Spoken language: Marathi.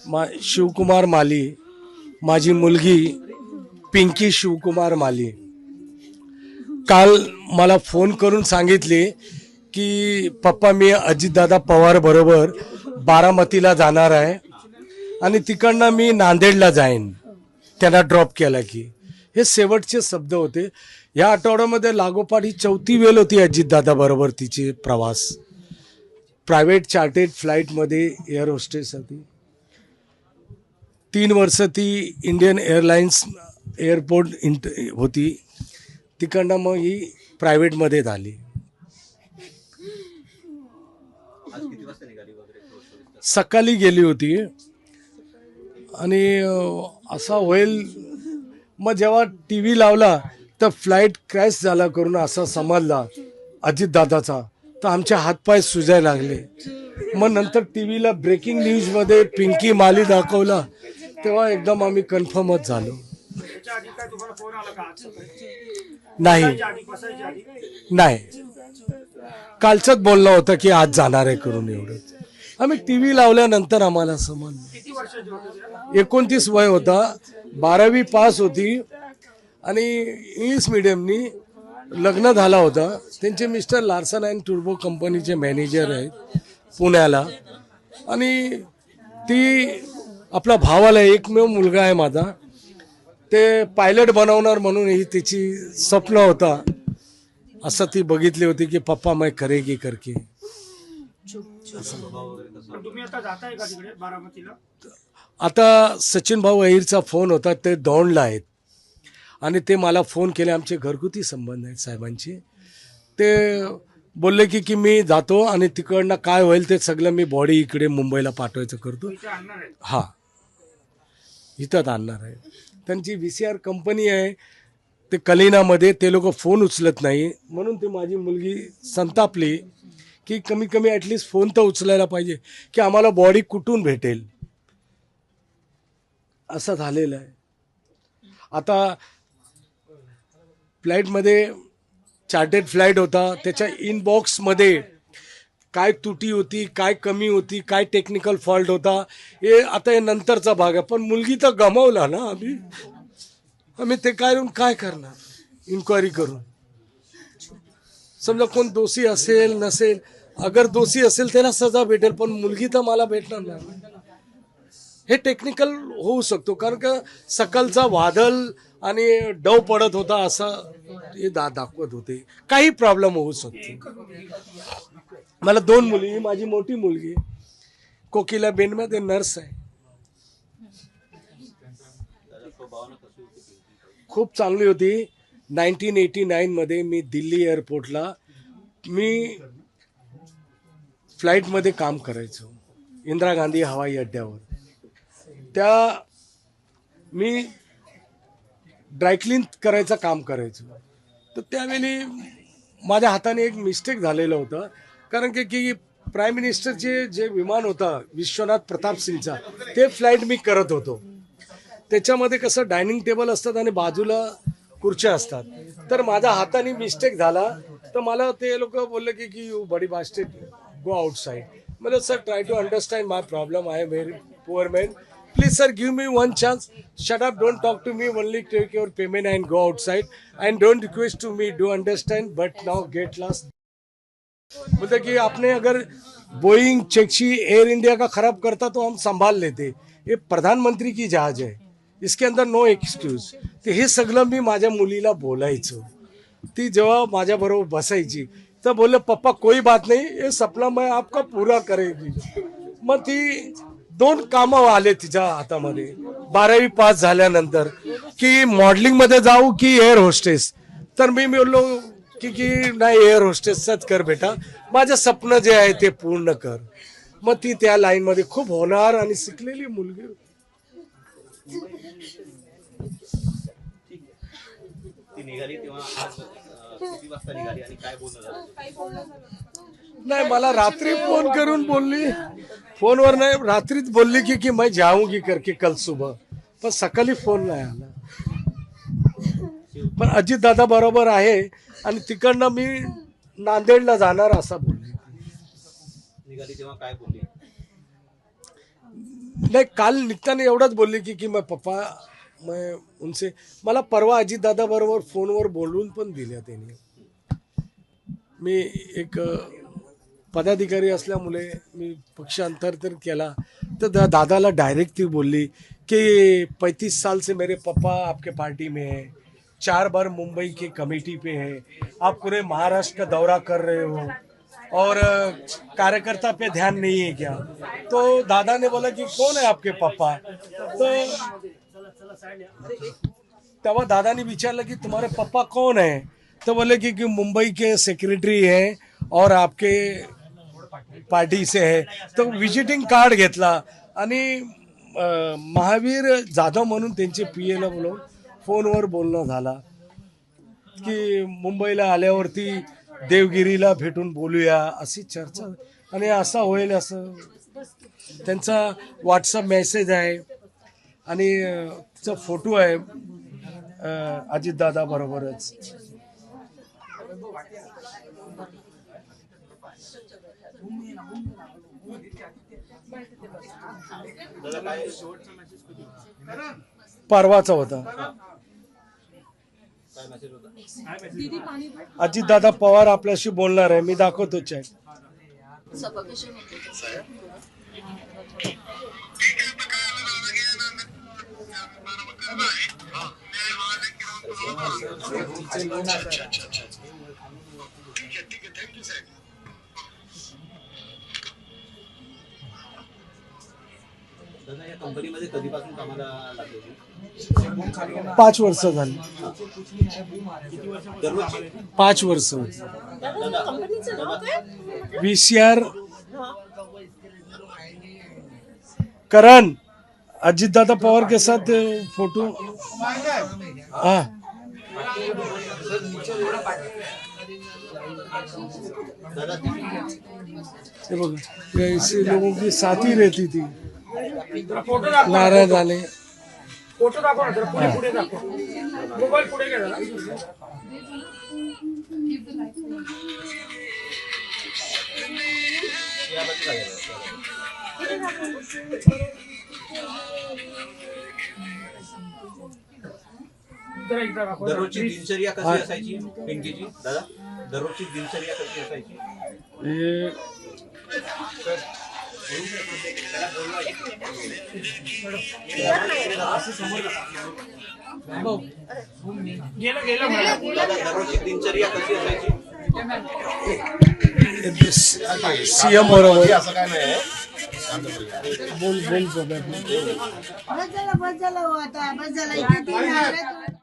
शिवकुमार माली, माझी मुलगी पिंकी शिवकुमार माली काल मला फोन करून सांगितले की पप्पा मी अजितदादा पवार बरोबर बारामतीला जाणार आहे आणि तिकडनं मी नांदेडला जाईन, त्यांना ड्रॉप केला की. हे शेवटचे शब्द होते. या आठवड्यामध्ये लागोपाठ ही 4थी वेळ होती अजितदादा बरोबर तिचे प्रवास. प्रायव्हेट चार्टेड फ्लाईटमध्ये एअर होस्टेस होती. 3 वर्ष ती इंडियन एअरलाइन्स एअरपोर्ट होती, तिकडनं मग ही प्रायव्हेटमध्ये झाली. सकाळी गेली होती आणि असा होईल. मग जेव्हा टी व्ही लावला तर फ्लाईट क्रॅश झाला करून असा समजला अजितदादाचा, तर आमचे हातपाय सुजायला लागले. मग नंतर टी व्हीला ब्रेकिंग न्यूजमध्ये पिंकी माली दाखवला तेव्हा एकदम आम्ही कन्फर्मच झालो. नाही नाही, कालचंच बोलणं होतं की आज जाणार आहे करून. एवढंच आम्ही टी व्ही लावल्यानंतर आम्हाला समजलं. 29 वय होता, 12वी पास होती आणि इंग्लिश मिडियमनी लग्न झाला होता. त्यांचे मिस्टर लार्सन अँड टुर्बो कंपनीचे मॅनेजर आहेत पुण्याला. आणि ती आपला भावाला एकमेव मुलगा आहे माझा, ते पायलट बनवणार म्हणून ही तिची स्वप्न होता. असं ती बघितली होती की पप्पा मैं करेगी करके. आता सचिन भाऊ अहिरचा फोन होता, ते दौंडला आहेत आणि ते मला फोन केले. आमचे घरगुती संबंध आहेत साहेबांचे. ते बोलले की मी जातो आणि तिकडनं काय होईल ते सगळं मी बॉडी इकडे मुंबईला पाठवायचं करतो. हां, इथंच आणणार आहे. त्यांची VCR कंपनी आहे ते कलिनामध्ये. ते लोक फोन उचलत नाही म्हणून ती माझी मुलगी संतापली की कमी कमी ॲटलिस्ट फोन तर उचलायला पाहिजे की आम्हाला बॉडी कुठून भेटेल. असं झालेलं आहे. आता फ्लाईटमध्ये चार्टेड फ्लाईट होता, त्याच्या इनबॉक्समध्ये काय त्रुटी होती, काय कमी होती, काय टेक्निकल फॉल्ट होता, हे आता हे नंतरचा भाग आहे. पण मुलगी तर गमावला ना आम्ही ते काय करणार इन्क्वायरी करून. समजा कोण दोषी असेल नसेल, अगर दोषी असेल त्याला सजा भेटेल, पण मुलगी तर मला भेटणार नाही. हे टेक्निकल होऊ शकतो कारण का सकाळचा वादळ आणि डव पडत होता असं हे दाखवत होते. काही प्रॉब्लेम होऊ शकतो. मला 2 मुली, माझी मोठी मुलगी कोकिला बेनमध्ये नर्स आहे. खूप चांगली होती. 1989 मध्ये मी दिल्ली एअरपोर्टला मी फ्लाईटमध्ये काम करायचो इंदिरा गांधी हवाई अड्ड्यावर. त्या मी ड्रायक्लीन करायचं काम करायचो. तर त्यावेळी माझ्या हाताने एक मिस्टेक झालेलं होतं कारण की प्राईम मिनिस्टरचे जे विमान होता विश्वनाथ प्रताप सिंगचा, ते फ्लाईट मी करत होतो. त्याच्यामध्ये कसं डायनिंग टेबल असतात आणि बाजूला खुर्च्या असतात. तर माझ्या हाताने मिस्टेक झाला तर मला ते लोक बोलले की you bloody bastard, go outside. म्हणजे sir try to understand my problem, I am very poor man, please sir give me one chance, shut up, don't talk to me, only take your payment and go outside and don't request to me, do understand, but now get lost. बोलते कि आपने अगर बोइंग चेक्सी एयर इंडिया का खराब करता तो हम संभाल लेते, ये प्रधानमंत्री की जहाज है, इसके अंदर नो एक्सक्यूज. ते हे सगळं मी माझ्या मुलीला बोलायचो. ती जेव्हा माझ्या बरोबर बसायची तर बोलले पप्पा कोई बात नहीं, ये सपना मैं आपका पूरा करेगी. मग ती 2 कामं आले तिच्या हातामध्ये 12वी पास झाल्यानंतर की मॉडेलिंग मध्ये जाऊ की एअर होस्टेस. तर मी बोललो की नाही एअर होस्टेसच कर बेटा, माझं स्वप्न जे आहे ते पूर्ण कर. मग ती त्या लाईन मध्ये खूप होणार आणि शिकलेली मुलगी. नाही मला रात्री फोन करून बोलली, फोनवर नाही रात्रीच बोलली की मैं जाऊंगी करके कल सुबह, पण सकाळी फोन नाही आला. पण अजित दादा बरोबर आहे आणि तिकडनं मी नांदेडला जाणार असं बोलली. नाही, काल निघताना एवढंच बोलले की मैं पप्पा मैं उनसे, मला परवा अजितदादा बरोबर फोनवर बोलून पण दिल्या त्यांनी. मी एक पदाधिकारी असल्यामुळे मी पक्ष अंतर्गत केला तर दादाला डायरेक्ट ती बोलली कि 35 साल से मेरे पापा आपके पार्टी में है, 4 बार मुंबई के कमेटी पे है, आप पूरे महाराष्ट्र का दौरा कर रहे हो और कार्यकर्ता पे ध्यान नहीं है क्या. तो दादा ने बोला कि कौन है आपके पापा. तो तेव्हा दादाने विचारलं की तुम्हारे पापा कौन है. तो बोले कि मुंबई के सेक्रेटरी है और आपके पार्टी से है. तो विजिटिंग कार्ड घेतला आणि महावीर जाधव म्हणून त्यांचे पीएला बोलवून फोनवर बोलणं झाला की मुंबईला आल्यावरती देवगिरीला भेटून बोलूया अशी चर्चा. आणि असं होईल असं त्यांचा व्हॉट्सअप मेसेज आहे आणि तिचा फोटो आहे अजितदादा बरोबरच. परवाचा होता. अजितदादा पवार आपल्याशी बोलणार आहे, मी दाखवतो चॅट. दादा या कंपनीमध्ये कधीपासून कामाला लागले? 5 वर्ष झाली. 5 वर्ष. VCR करण अजितदादा पवार के साथ फोटो. हाँ ये बघा, ऐसे लोगों के साथ ही रहती थी. नाराज झाले. फोटो दाखव ना जरा, पुढे पुढे दाखव, मोबाईल पुढे घे जरा. जरा एकदा दाखव. दररोजची दिनचर्या कशी असायची पिंकीची? दादा दररोजची दिनचर्या कशी असायची? ये गेलं गेलं मला. दादा दररोजची दिनचर्या कशी असायची? सीएम बरोबर असं काय नाही. बोल बोल. बस झालं हो आता, बस झालं. इथे तीन आले.